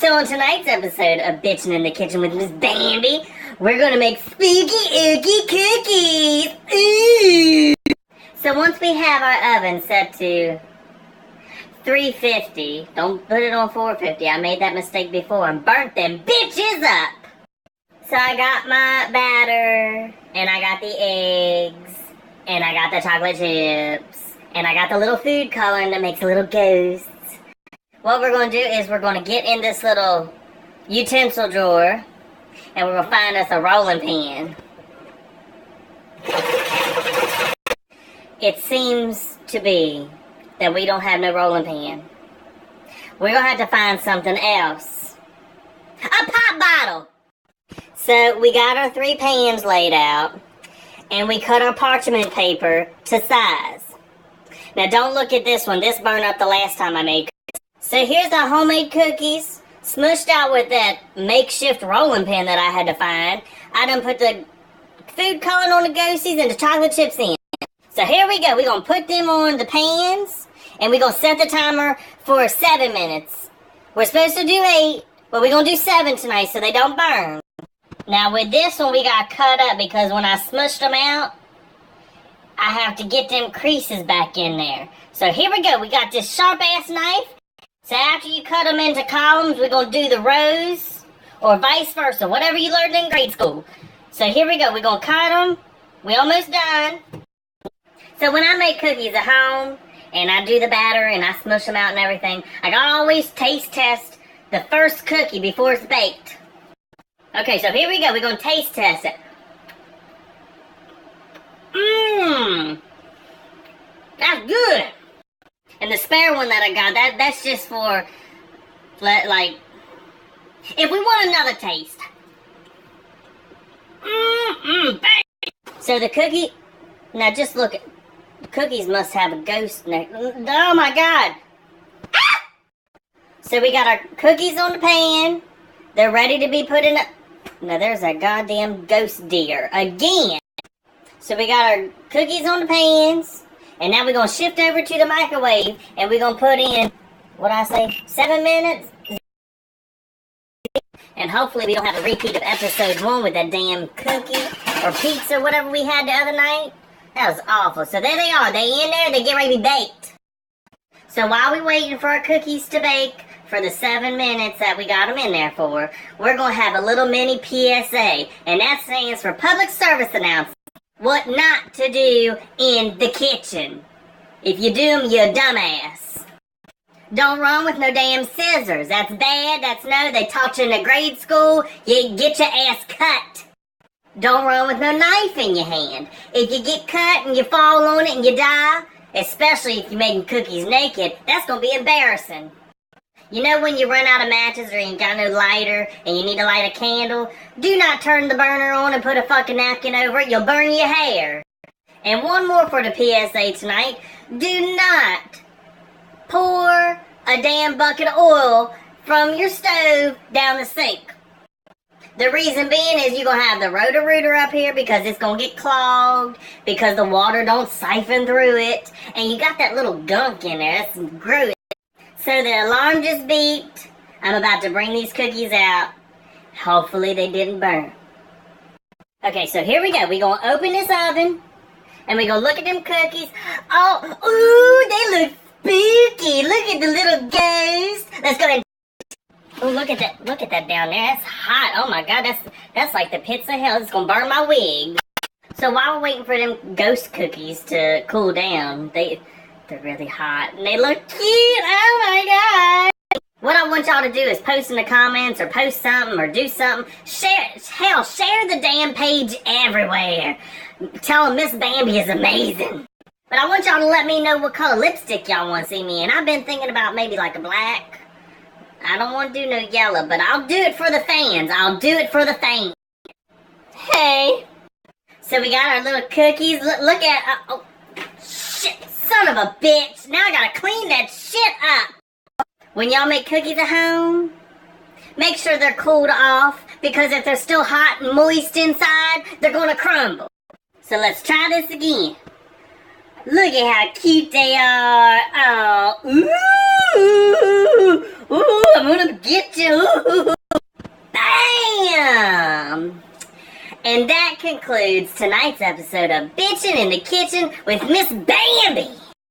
So on tonight's episode of Bitchin' in the Kitchen with Ms.Bambi, we're gonna make spooky ooky cookies. Ooh! So once we have our oven set to 350, don't put it on 450. I made that mistake before and burnt them bitches up. So I got my batter, and I got the eggs, and I got the chocolate chips, and I got the little food coloring that makes little ghosts. What we're going to do is we're going to get in this little utensil drawer, and we're going to find us a rolling pin. It seems to be that we don't have no rolling pin. We're going to have to find something else. A pop bottle! So we got our 3 pans laid out, and we cut our parchment paper to size. Now don't look at this one. This burned up the last time I made cookies. So here's the homemade cookies, smushed out with that makeshift rolling pin that I had to find. I done put the food coloring on the ghosties and the chocolate chips in. So here we go. We're going to put them on the pans, and we're going to set the timer for 7 minutes. We're supposed to do 8, but we're going to do 7 tonight so they don't burn. Now with this one, we got cut up because when I smushed them out, I have to get them creases back in there. So here we go. We got this sharp-ass knife. So after you cut them into columns, we're going to do the rows, or vice versa, whatever you learned in grade school. So here we go. We're going to cut them. We're almost done. So when I make cookies at home, and I do the batter, and I smush them out and everything, I gotta always taste test the first cookie before it's baked. Okay, so here we go. We're going to taste test it. That's good. And the spare one that I got, that's just for, like, if we want another taste. Bang. So the cookie, now just look at, the cookies must have a ghost in it. Oh my God. Ah! So we got our cookies on the pan. They're ready to be put in a, now there's that goddamn ghost deer again. So we got our cookies on the pans. And now we're going to shift over to the microwave, and we're going to put in, 7 minutes? And hopefully we don't have a repeat of episode 1 with that damn cookie or pizza or whatever we had the other night. That was awful. So there they are. They in there. They get ready to be baked. So while we're waiting for our cookies to bake for the 7 minutes that we got them in there for, we're going to have a little mini PSA. And that stands for Public Service Announcement. What not to do in the kitchen. If you do them, you're a dumbass. Don't run with no damn scissors. That's bad. That's no. They taught you in the grade school. You get your ass cut. Don't run with no knife in your hand. If you get cut and you fall on it and you die, especially if you're making cookies naked, that's going to be embarrassing. You know when you run out of matches or you ain't got no lighter and you need to light a candle? Do not turn the burner on and put a fucking napkin over it. You'll burn your hair. And one more for the PSA tonight. Do not pour a damn bucket of oil from your stove down the sink. The reason being is you're going to have the roto-rooter up here because it's going to get clogged because the water don't siphon through it. And you got that little gunk in there. That's gross. So the alarm just beeped. I'm about to bring these cookies out. Hopefully they didn't burn. Okay, so here we go. We're going to open this oven. And we're going to look at them cookies. Oh, ooh, they look spooky. Look at the little ghost. Let's go ahead. Oh, look at that. Look at that down there. That's hot. Oh my God, that's like the pits of hell. It's going to burn my wig. So while we're waiting for them ghost cookies to cool down, they're really hot, and they look cute. Oh my God. What I want y'all to do is post in the comments, or post something, or do something. Share the damn page everywhere. Tell them Ms.Bambi is amazing. But I want y'all to let me know what color lipstick y'all want to see me in. I've been thinking about maybe like a black. I don't want to do no yellow, but I'll do it for the fans. I'll do it for the fans. Hey. So we got our little cookies. Look at, oh, shit. Son of a bitch. Now I gotta clean that shit up. When y'all make cookies at home, make sure they're cooled off, because if they're still hot and moist inside, they're gonna crumble. So let's try this again. Look at how cute they are. Oh, ooh, ooh, I'm gonna gonna get you. Bam! And that concludes tonight's episode of Bitchin' in the Kitchen with Ms.Bambi.